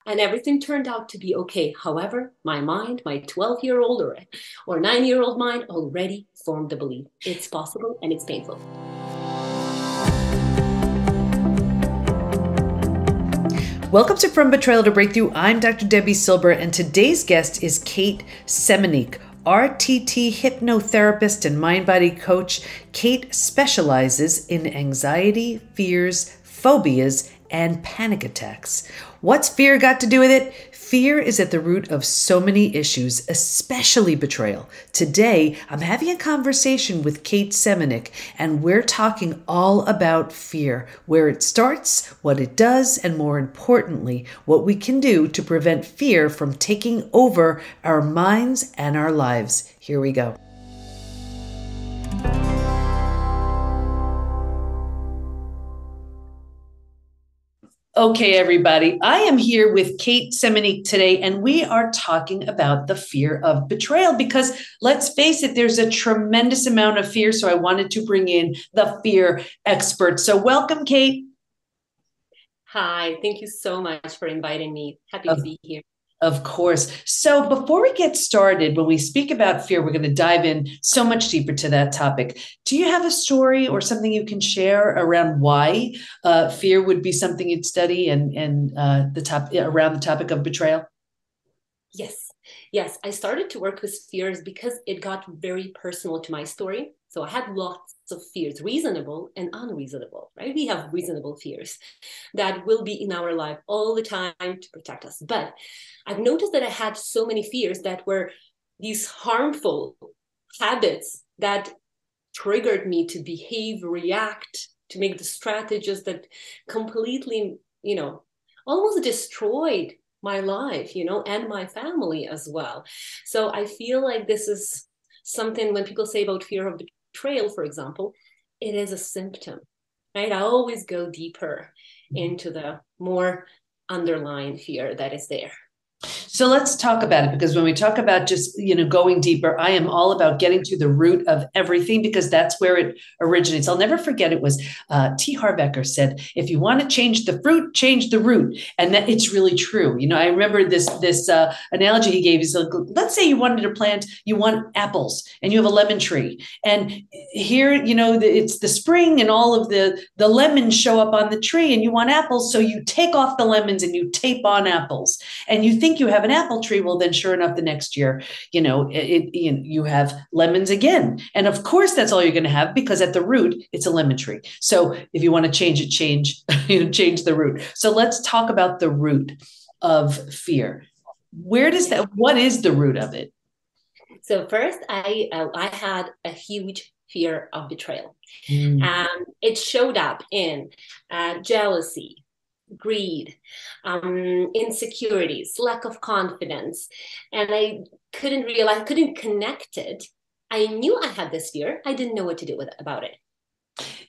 and everything turned out to be okay. However, my mind, my 12-year-old or 9-year-old mind already formed the belief it's possible and it's painful. Welcome to From Betrayal to Breakthrough. I'm Dr. Debbie Silber, and today's guest is Kate Semeniuk, RTT hypnotherapist and Mindbody coach. Kate specializes in anxiety, fears, phobias, and panic attacks. What's fear got to do with it? Fear is at the root of so many issues, especially betrayal. Today, I'm having a conversation with Kate Semeniuk, and we're talking all about fear, where it starts, what it does, and more importantly, what we can do to prevent fear from taking over our minds and our lives. Here we go. Okay, everybody, I am here with Kate Semeniuk today, and we are talking about the fear of betrayal because let's face it, there's a tremendous amount of fear. So I wanted to bring in the fear expert. So welcome, Kate. Hi, thank you so much for inviting me. Happy to be here. Of course. So before we get started, when we speak about fear, we're going to dive in so much deeper to that topic. Do you have a story or something you can share around why fear would be something you'd study and around the topic of betrayal? Yes. I started to work with fears because it got very personal to my story. So I had lots of fears, reasonable and unreasonable, right? We have reasonable fears that will be in our life all the time to protect us. But I've noticed that I had so many fears that were these harmful habits that triggered me to behave, react, to make the strategies that completely, almost destroyed my life, and my family as well. So I feel like this is something when people say about fear of betrayal, for example, it is a symptom, right? I always go deeper into the more underlying fear that is there. So let's talk about it, because when we talk about just, going deeper, I am all about getting to the root of everything, because that's where it originates. I'll never forget, it was T. Harbecker said, if you want to change the fruit, change the root. And that it's really true. I remember this analogy he gave. He's like, let's say you want apples and you have a lemon tree. And here, it's the spring and all of the lemons show up on the tree and you want apples. So you take off the lemons and you tape on apples. And you think you have an apple tree. Well, then sure enough, the next year, you have lemons again. And of course, that's all you're going to have, because at the root, it's a lemon tree. So if you want to change it, change the root. So let's talk about the root of fear. What is the root of it? So first, I had a huge fear of betrayal. It showed up in jealousy, greed, insecurities, lack of confidence. And I couldn't connect it. I knew I had this fear. I didn't know what to do about it.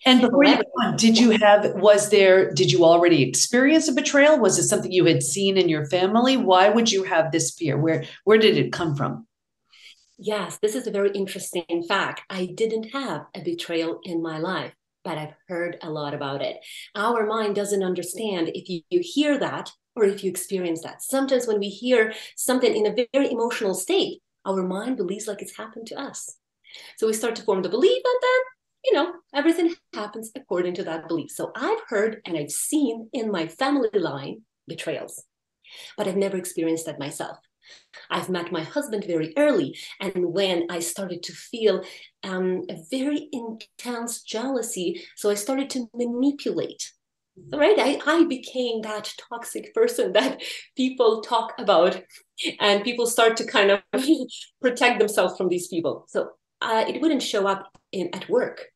And before you go on, did you already experience a betrayal? Was it something you had seen in your family? Why would you have this fear? Where did it come from? Yes, this is a very interesting fact. I didn't have a betrayal in my life, but I've heard a lot about it. Our mind doesn't understand if you hear that or if you experience that. Sometimes when we hear something in a very emotional state, our mind believes like it's happened to us. So we start to form the belief, and then, everything happens according to that belief. So I've heard and I've seen in my family line betrayals, but I've never experienced that myself. I've met my husband very early. And when I started to feel a very intense jealousy, so I started to manipulate. Right? I became that toxic person that people talk about, and people start to kind of protect themselves from these people. So it wouldn't show up at work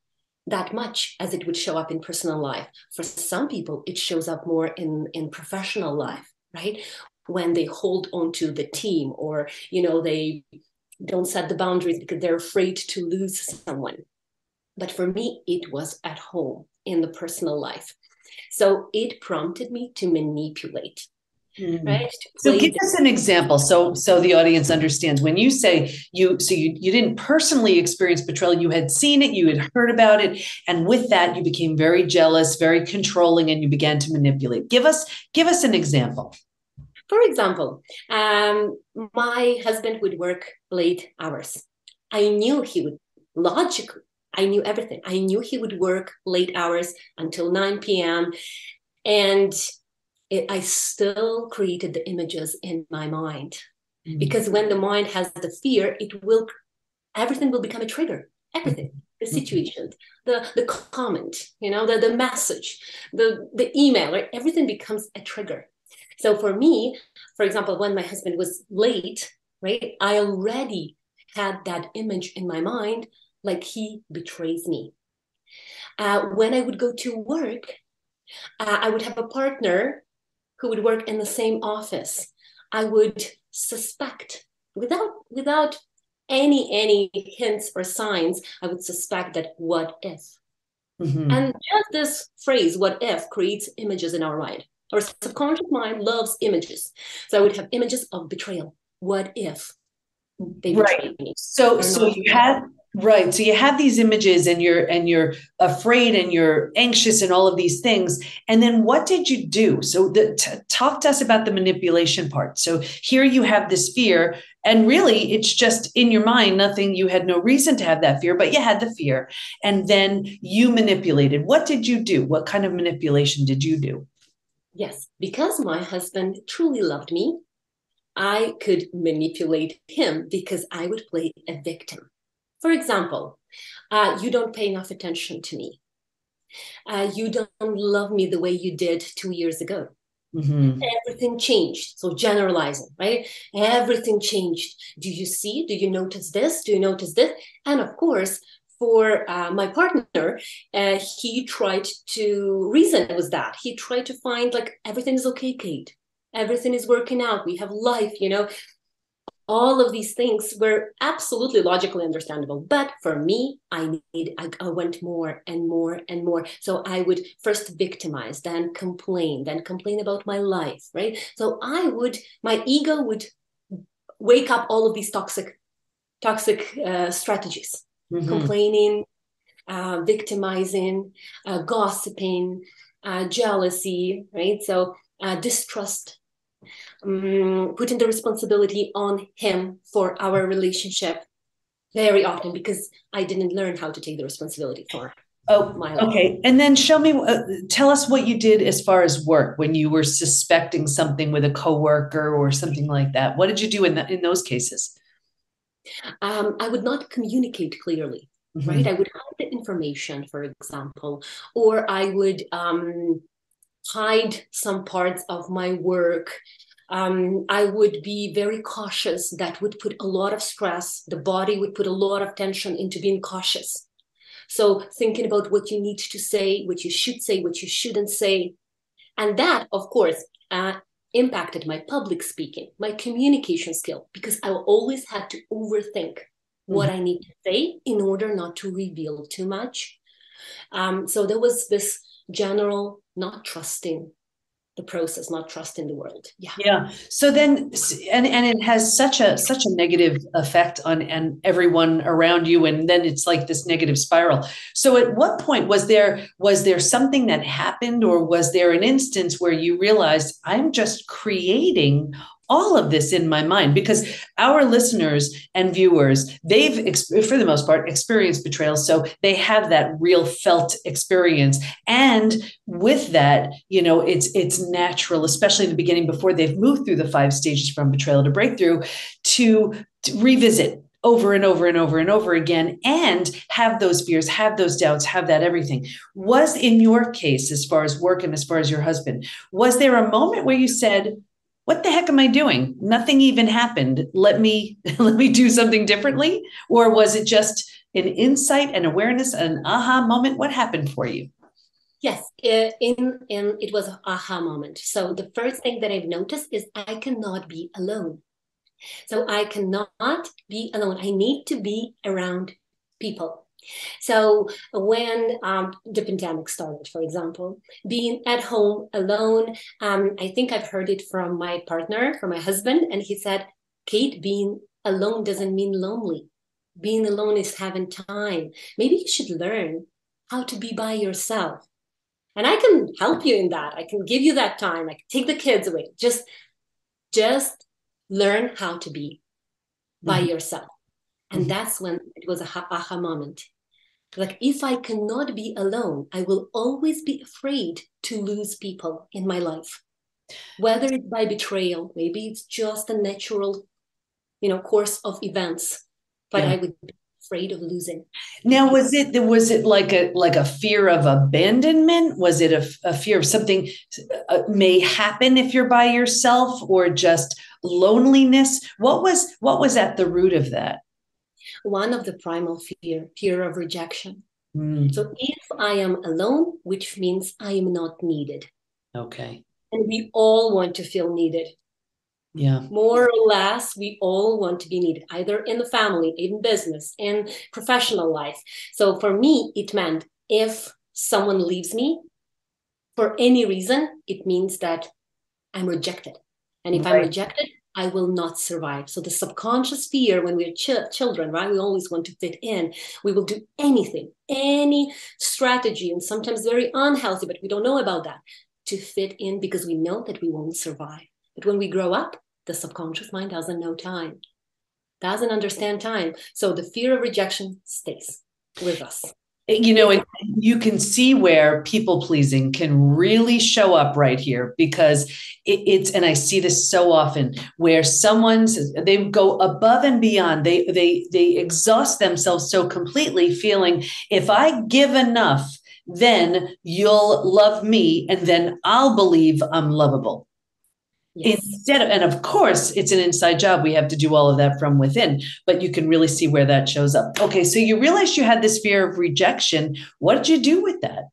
that much as it would show up in personal life. For some people, it shows up more in professional life, right? When they hold on to the team, or, they don't set the boundaries because they're afraid to lose someone. But for me, it was at home in the personal life. So it prompted me to manipulate. Right? So give us an example so the audience understands. When you say you didn't personally experience betrayal, you had seen it, you had heard about it, and with that you became very jealous, very controlling, and you began to manipulate. Give us an example. For example, my husband would work late hours. I knew he would logically, I knew everything. I knew he would work late hours until 9 p.m. And I still created the images in my mind. Mm-hmm. Because when the mind has the fear, everything will become a trigger. Everything. The situation, the comment, the message, the email, right? Everything becomes a trigger. So for me, for example, when my husband was late, right, I already had that image in my mind, like he betrays me. When I would go to work, I would have a partner who would work in the same office. I would suspect, without any hints or signs, I would suspect that what if? Mm-hmm. And just this phrase, what if, creates images in our mind. Our subconscious mind loves images. So I would have images of betrayal. What if they betray me? So you had right. So you have these images, and you're afraid, and you're anxious, and all of these things. And then what did you do? So talk to us about the manipulation part. So here you have this fear, and really it's just in your mind. Nothing. You had no reason to have that fear, but you had the fear, and then you manipulated. What did you do? What kind of manipulation did you do? Yes, because my husband truly loved me, I could manipulate him because I would play a victim. For example, you don't pay enough attention to me. You don't love me the way you did 2 years ago. Mm-hmm. Everything changed. So generalizing, right? Everything changed. Do you see? Do you notice this? Do you notice this? And of course, for my partner, he tried to reason with that. He tried to find like, everything is okay, Kate. Everything is working out. We have life, All of these things were absolutely logically understandable. But for me, I went more and more and more. So I would first victimize, then complain about my life, right? So my ego would wake up all of these toxic strategies. Mm-hmm. Complaining, victimizing, gossiping, jealousy, right? So distrust, putting the responsibility on him for our relationship very often, because I didn't learn how to take the responsibility for my life. Okay. And then tell us what you did as far as work when you were suspecting something with a coworker or something like that. What did you do in those cases? I would not communicate clearly, mm-hmm. right? I would hide the information, for example, or I would hide some parts of my work. I would be very cautious. That would put a lot of stress. The body would put a lot of tension into being cautious. So thinking about what you need to say, what you should say, what you shouldn't say. And that, of course, impacted my public speaking, my communication skill, because I always had to overthink what I need to say in order not to reveal too much. So there was this general not trusting the process, not trusting the world. Yeah. So then, and it has such a negative effect on everyone around you, and then it's like this negative spiral. So at what point was there something that happened, or was there an instance where you realized, I'm just creating all of this in my mind? Because our listeners and viewers, they've, for the most part, experienced betrayal. So they have that real felt experience. And with that, it's natural, especially in the beginning, before they've moved through the 5 stages from betrayal to breakthrough, to revisit over and over and over and over again, and have those fears, have those doubts, have that everything. Was in your case, as far as work and as far as your husband, was there a moment where you said, what the heck am I doing? Nothing even happened. Let me do something differently? Or was it just an insight and awareness, an aha moment? What happened for you? Yes, it was an aha moment. So the first thing that I've noticed is I cannot be alone. So I cannot be alone. I need to be around people. So when the pandemic started, for example, being at home alone, I think I've heard it from my partner, from my husband, and he said, Kate, being alone doesn't mean lonely. Being alone is having time. Maybe you should learn how to be by yourself. And I can help you in that. I can give you that time. I can take the kids away. Just Just learn how to be by Mhm. yourself. And that's when it was a aha moment. Like, if I cannot be alone, I will always be afraid to lose people in my life, whether it's by betrayal, maybe it's just a natural, course of events, but Yeah. I would be afraid of losing Now, people. was it like a fear of abandonment? Was it a fear of something may happen if you're by yourself, or just loneliness? What was at the root of that? One of the primal fear of rejection. Mm, So if I am alone, which means I am not needed. okay. And we all want to feel needed. Yeah. More or less, we all want to be needed, either in the family, in business, in professional life. So for me, it meant if someone leaves me for any reason, it means that I'm rejected. And if I'm Right. rejected, I will not survive. So the subconscious fear when we're children, right? We always want to fit in. We will do anything, any strategy, and sometimes very unhealthy, but we don't know about that, to fit in because we know that we won't survive. But when we grow up, the subconscious mind doesn't know time, doesn't understand time. So the fear of rejection stays with us. And you can see where people pleasing can really show up right here, because and I see this so often where they go above and beyond. They exhaust themselves so completely, feeling if I give enough, then you'll love me and then I'll believe I'm lovable. Yes. And of course, it's an inside job. We have to do all of that from within, but you can really see where that shows up. Okay, so you realized you had this fear of rejection. What did you do with that?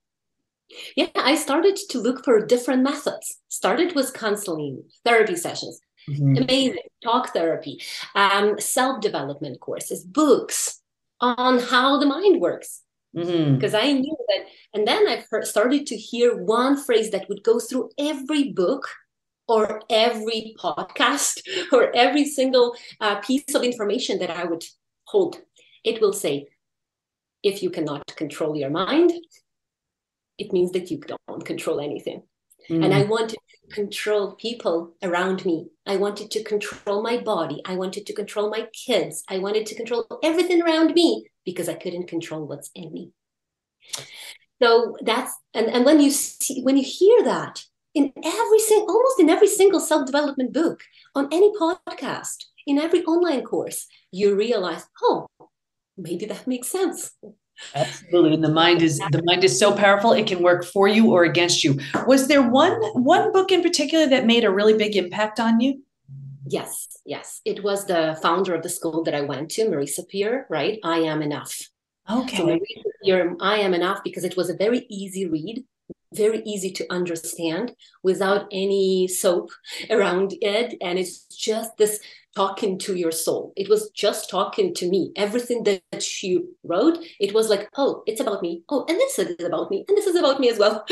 Yeah, I started to look for different methods. Started with counseling, therapy sessions, Mhm. amazing, talk therapy, self-development courses, books on how the mind works. Mhm. Because I knew that, and then started to hear one phrase that would go through every book or every podcast or every single piece of information that I would hold. It will say, if you cannot control your mind, it means that you don't control anything. And I Mhm. wanted to control people around me. I wanted to control my body. I wanted to control my kids. I wanted to control everything around me because I couldn't control what's in me. So that's, and when you hear that in almost in every single self-development book, on any podcast, in every online course, you realize, oh, maybe that makes sense. Absolutely. And the mind is so powerful, it can work for you or against you. Was there one book in particular that made a really big impact on you? Yes, yes. It was the founder of the school that I went to, Marisa Peer, right? I Am Enough. So Okay. Marisa Peer, I Am Enough, because it was a very easy read, very easy to understand without any soap around it. And it's just this talking to your soul. It was just talking to me. Everything that she wrote, it was like, oh, it's about me. Oh, and this is about me. And this is about me as well.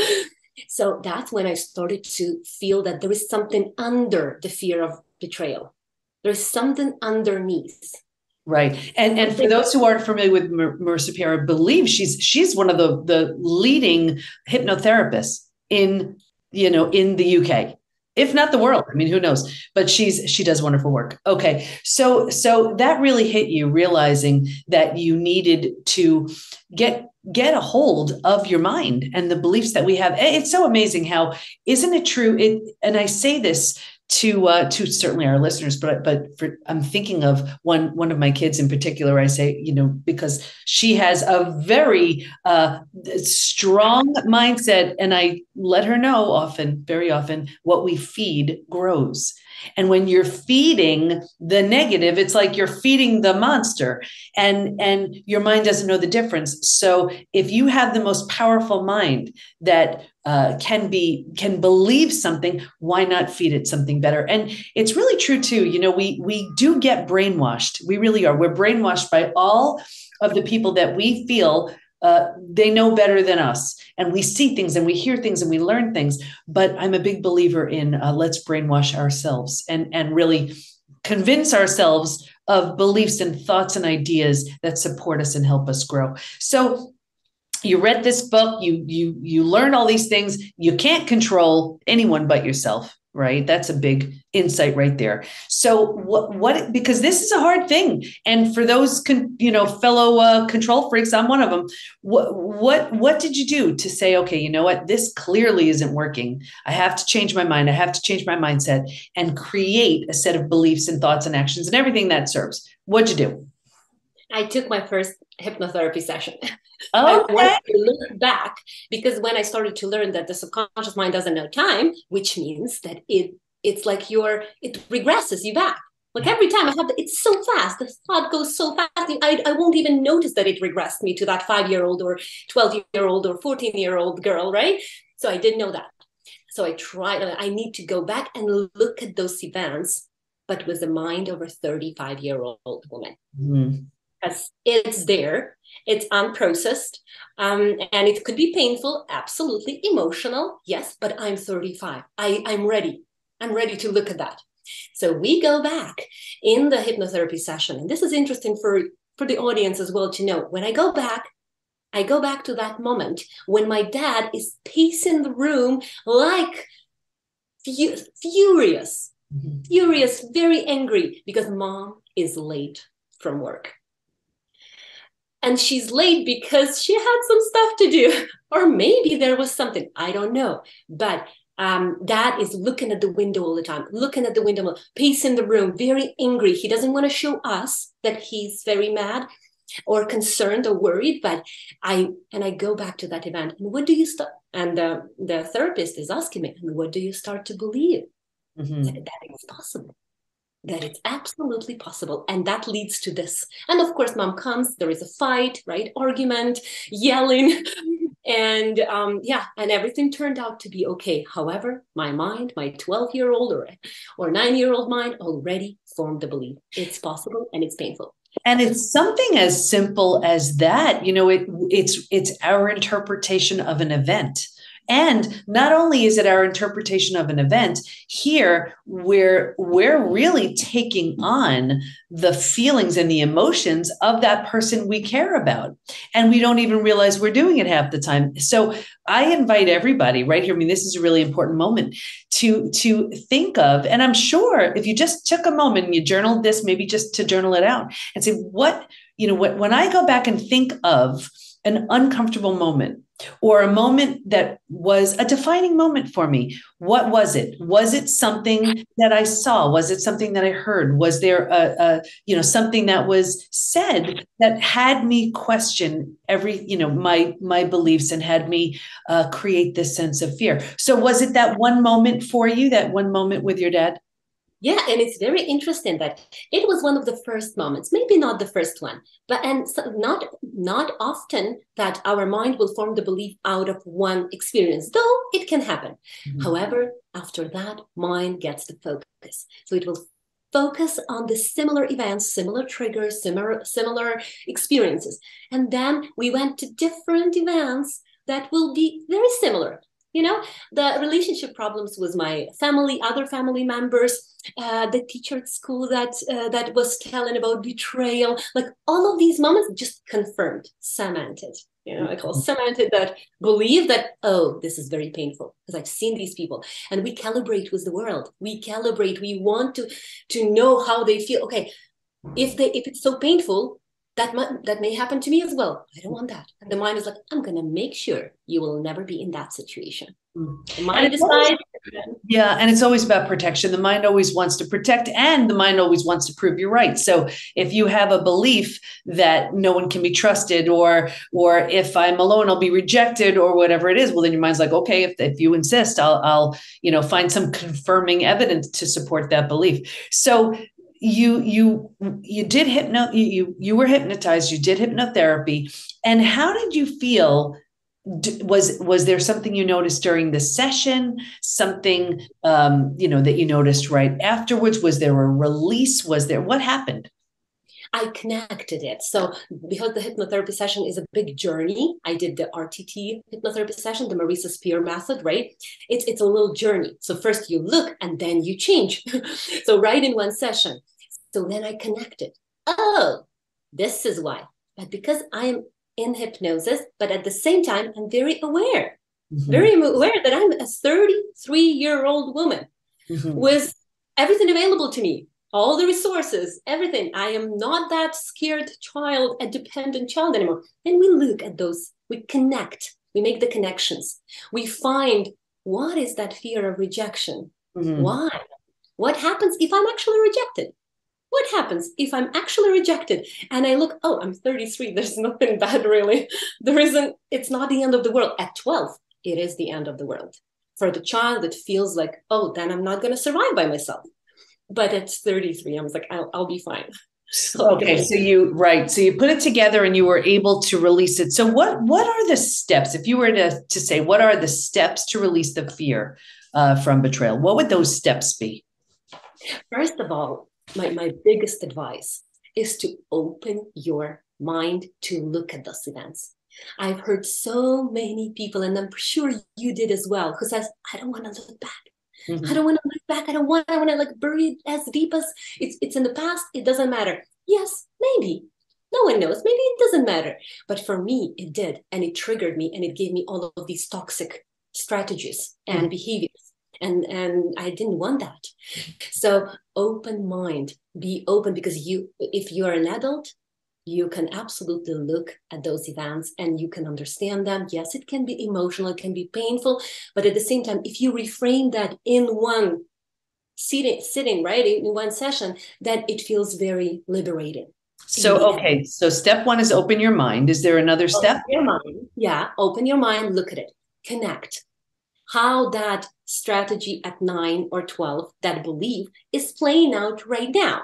So that's when I started to feel that there is something under the fear of betrayal. There's something underneath. Right. And for Something, those who aren't familiar with Marissa Peer, I believe she's one of the leading hypnotherapists in the UK, if not the world. I mean, who knows? But she does wonderful work. Okay. So that really hit you, realizing that you needed to get a hold of your mind and the beliefs that we have. It's so amazing how, isn't it true? And I say this to certainly our listeners, but I'm thinking of one of my kids in particular. I say, because she has a very strong mindset, and I let her know very often, what we feed grows. And when you're feeding the negative, it's like you're feeding the monster, and your mind doesn't know the difference. So if you have the most powerful mind that can believe something, why not feed it something better? And it's really true too. We do get brainwashed. We really are. We're brainwashed by all of the people that we feel they know better than us, and we see things and we hear things and we learn things. But I'm a big believer in let's brainwash ourselves and really convince ourselves of beliefs and thoughts and ideas that support us and help us grow. So you read this book, you learned all these things. You can't control anyone but yourself, right? That's a big insight right there. So what, because this is a hard thing. And for those, fellow control freaks, I'm one of them. What did you do to say, okay, you know what, this clearly isn't working. I have to change my mind. I have to change my mindset and create a set of beliefs and thoughts and actions and everything that serves. What'd you do? I took my first hypnotherapy session. I Okay. wanted to look back, because when I started to learn that the subconscious mind doesn't know time, which means that it's like it regresses you back. Like every time it's so fast. The thought goes so fast. I won't even notice that it regressed me to that 5-year-old or 12-year-old or 14-year-old girl, right? So I didn't know that. So I need to go back and look at those events, but with the mind of a 35-year-old woman. Mm-hmm. Because it's there, it's unprocessed, and it could be painful, absolutely emotional, yes, but I'm 35. I'm ready. I'm ready to look at that. So we go back in the hypnotherapy session, and this is interesting for the audience as well to know. When I go back to that moment when my dad is pacing the room like furious, very angry because mom is late from work. And she's late because she had some stuff to do. Or maybe there was something, I don't know. But dad is looking at the window all the time, looking at the window, pacing the room, very angry. He doesn't want to show us that he's very mad or concerned or worried. But I go back to that event. And what do you start? And the therapist is asking me, and what do you start to believe? That it's possible. That it's absolutely possible. And that leads to this. And of course, mom comes, there is a fight, right? Argument, yelling. And and everything turned out to be okay. However, my mind, my 12-year-old or 9-year-old mind already formed the belief. It's possible and it's painful. And it's something as simple as that. It's our interpretation of an event. And not only is it our interpretation of an event, here we're really taking on the feelings and the emotions of that person we care about. And we don't even realize we're doing it half the time. So I invite everybody right here. I mean, this is a really important moment to think of. And I'm sure if you just took a moment and you journaled this, maybe just to journal it out and say, when I go back and think of an uncomfortable moment, or a moment that was a defining moment for me. What was it? Was it something that I saw? Was it something that I heard? Was there something that was said that had me question my beliefs and had me create this sense of fear? So was it that one moment for you, that one moment with your dad? Yeah, and it's very interesting that it was one of the first moments, maybe not the first one, but not often that our mind will form the belief out of one experience, though it can happen. Mm-hmm. However, after that, mind gets the focus. So it will focus on the similar events, similar triggers, similar experiences. And then we went to different events that will be very similar. The relationship problems with my family, other family members, the teacher at school that was telling about betrayal, like all of these moments just confirmed, cemented. I call cemented that belief that, oh, this is very painful because I've seen these people. And we calibrate with the world. We want to know how they feel. Okay, if it's so painful, that may happen to me as well. I don't want that. And the mind is like, I'm going to make sure you will never be in that situation. The mind decides. Yeah. And it's always about protection. The mind always wants to protect, and the mind always wants to prove you're right. So if you have a belief that no one can be trusted, or if I'm alone, I'll be rejected, or whatever it is, well, then your mind's like, okay, if you insist, I'll find some confirming evidence to support that belief. So you did you were hypnotized, you did hypnotherapy. And how did you feel? Was there something you noticed during the session, something that you noticed right afterwards? Was there a release? What happened? I connected it. So because the hypnotherapy session is a big journey, I did the RTT hypnotherapy session, the Marisa Spear method, right? It's a little journey. So first you look and then you change. So right in one session. So then I connected. Oh, this is why. But because I'm in hypnosis, but at the same time, I'm very aware that I'm a 33-year-old woman. Mm-hmm. with everything available to me, all the resources, everything. I am not that scared child, a dependent child anymore. Then we look at those, we connect, we make the connections. We find, what is that fear of rejection? Mm-hmm. Why? What happens if I'm actually rejected? What happens if I'm actually rejected? And I look, oh, I'm 33. There's nothing bad, really. There isn't, it's not the end of the world. At 12, it is the end of the world. For the child, it feels like, oh, then I'm not going to survive by myself. But at 33, I was like, I'll be fine. Okay, so you put it together and you were able to release it. So what are the steps? If you were to say, what are the steps to release the fear from betrayal? What would those steps be? First of all, my biggest advice is to open your mind to look at those events. I've heard so many people, and I'm sure you did as well, who says, I don't want to look back. Mm-hmm. I don't want to look back. I want to like bury it as deep as it's in the past. It doesn't matter. Yes, maybe. No one knows. Maybe it doesn't matter. But for me, it did. And it triggered me and it gave me all of these toxic strategies and behaviors. And I didn't want that. So open mind, be open, because if you're an adult, you can absolutely look at those events and you can understand them. Yes, it can be emotional, it can be painful, but at the same time, if you reframe that in one sitting, right, in one session, then it feels very liberating. So, okay. So step one is open your mind. Is there another step? Open your mind. Yeah, open your mind, look at it, connect. How that strategy at 9 or 12, that belief is playing out right now.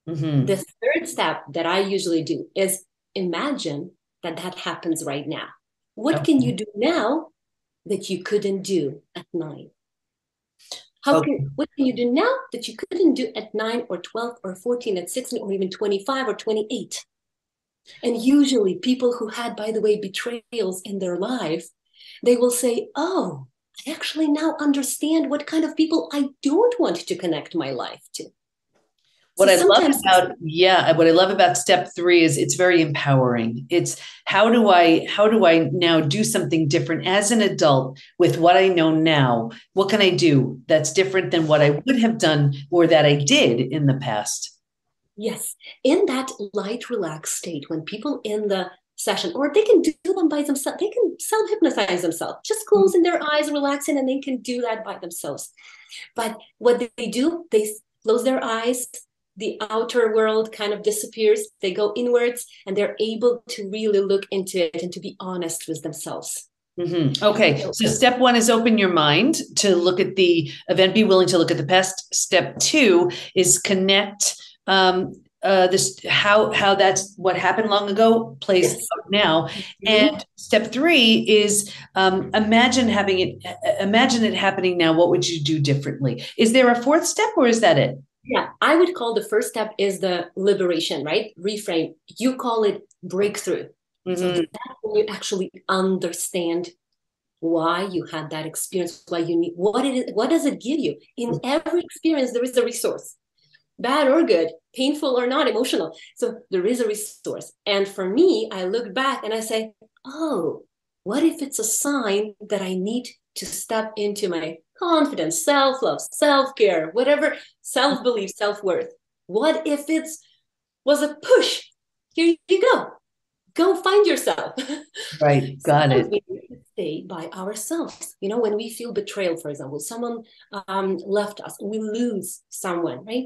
Mm-hmm. The third step that I usually do is imagine that happens right now. What can you do now that you couldn't do at 9? What can you do now that you couldn't do at 9 or 12 or 14, at 16, or even 25 or 28? And usually people who had, by the way, betrayals in their life, they will say, oh, I actually now understand what kind of people I don't want to connect my life to. What So I love sometimes, what I love about step 3 is it's very empowering. It's how do I now do something different as an adult with what I know now? What can I do that's different than what I would have done or that I did in the past? yes, in that light, relaxed state, when people in the session, or they can do them by themselves, they can self-hypnotize themselves, just closing their eyes, relaxing, and they can do that by themselves. But what they do, they close their eyes, the outer world kind of disappears, they go inwards, and they're able to really look into it and to be honest with themselves. Mm-hmm. Okay. So step 1 is open your mind to look at the event, be willing to look at the past. Step 2 is connect this how that's what happened long ago plays out now. And step 3 is imagine it happening now. What would you do differently? Is there a fourth step or is that it? Yeah, I would call the first step is the liberation, right? Reframe. You call it breakthrough. Mm-hmm. So that's when you actually understand why you had that experience, why you need, what does it give you? In every experience, there is a resource, bad or good, painful or not, emotional. So there is a resource. And for me, I look back and I say, oh, what if it's a sign that I need to step into my confidence, self-love, self-care, whatever, self-belief, self-worth? What if it was a push? Here you go find yourself. Right. Got it. We need to stay by ourselves. You know, when we feel betrayal, for example, someone left us, we lose someone, right?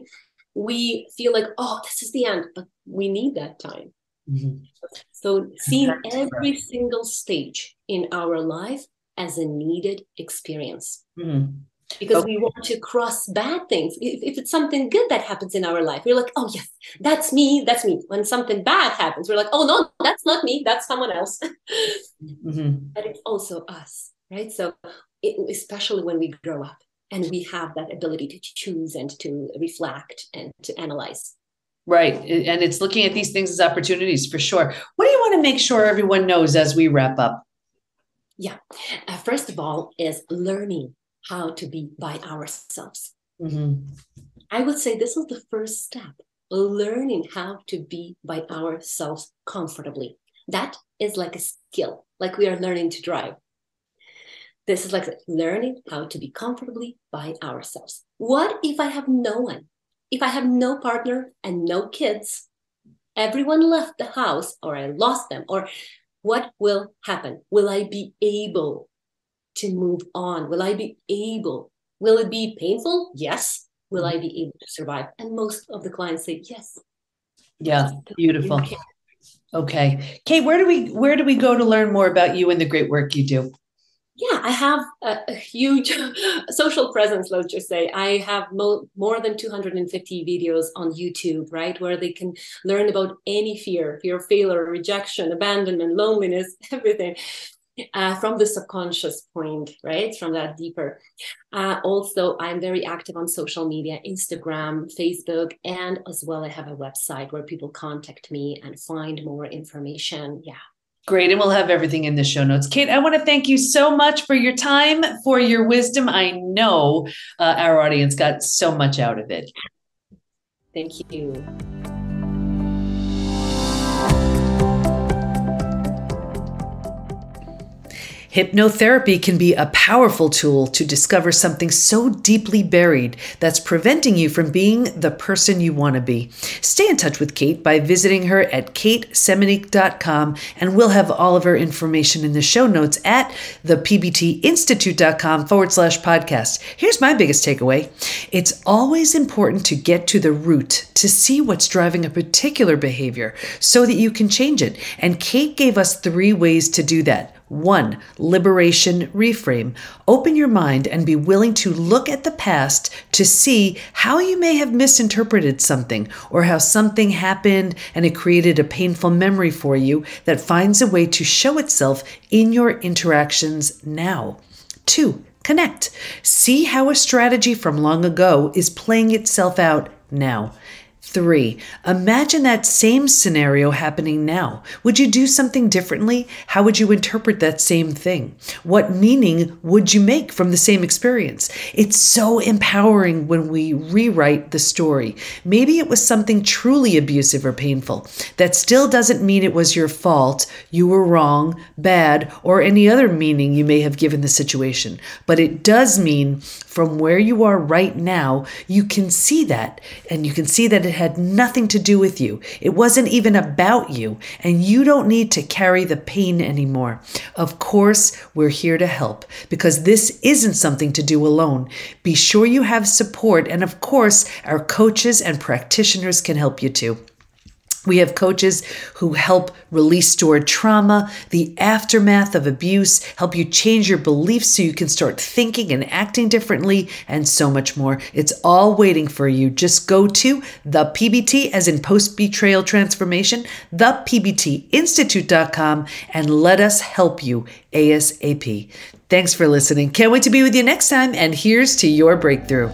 We feel like, oh, this is the end, but we need that time. Mm-hmm. So seeing every single stage in our life as a needed experience. Mm-hmm. Because we want to cross bad things. If it's something good that happens in our life, we're like, oh, yes, that's me. That's me. When something bad happens, we're like, oh, no, that's not me. That's someone else. Mm-hmm. But it's also us, right? So especially when we grow up and we have that ability to choose and to reflect and to analyze. Right. And it's looking at these things as opportunities for sure. What do you want to make sure everyone knows as we wrap up? Yeah. First of all is learning how to be by ourselves. Mm-hmm. I would say this is the first step, learning how to be by ourselves comfortably. That is like a skill, like we are learning to drive. This is like learning how to be comfortably by ourselves. What if I have no one? If I have no partner and no kids, everyone left the house, or I lost them, or what will happen? Will I be able to move on? Will it be painful? Yes. Will I be able to survive? And most of the clients say yes. Yeah, beautiful. Okay. Kate, where do we go to learn more about you and the great work you do? Yeah, I have a huge social presence, let's just say. I have more than 250 videos on YouTube, right? Where they can learn about any fear of failure, rejection, abandonment, loneliness, everything. From the subconscious point, right? From that deeper. Also, I'm very active on social media, Instagram, Facebook, and as well, I have a website where people contact me and find more information. Yeah. Great. And we'll have everything in the show notes. Kate, I want to thank you so much for your time, for your wisdom. I know our audience got so much out of it. Thank you. Hypnotherapy can be a powerful tool to discover something so deeply buried that's preventing you from being the person you want to be. Stay in touch with Kate by visiting her at katesemeniuk.com, and we'll have all of her information in the show notes at thepbtinstitute.com/podcast. Here's my biggest takeaway. It's always important to get to the root, to see what's driving a particular behavior so that you can change it. And Kate gave us 3 ways to do that. 1, liberation, reframe. Open your mind and be willing to look at the past to see how you may have misinterpreted something, or how something happened and it created a painful memory for you that finds a way to show itself in your interactions now. 2, connect. See how a strategy from long ago is playing itself out now. 3, imagine that same scenario happening now. Would you do something differently? How would you interpret that same thing? What meaning would you make from the same experience? It's so empowering when we rewrite the story. Maybe it was something truly abusive or painful. That still doesn't mean it was your fault, you were wrong, bad, or any other meaning you may have given the situation. But it does mean from where you are right now, you can see that, and you can see that it had nothing to do with you. It wasn't even about you, and you don't need to carry the pain anymore. Of course, we're here to help, because this isn't something to do alone. Be sure you have support, and of course, our coaches and practitioners can help you too. We have coaches who help release stored trauma, the aftermath of abuse, help you change your beliefs so you can start thinking and acting differently, and so much more. It's all waiting for you. Just go to the PBT, as in post-betrayal transformation, thepbtinstitute.com, and let us help you ASAP. Thanks for listening. Can't wait to be with you next time, and here's to your breakthrough.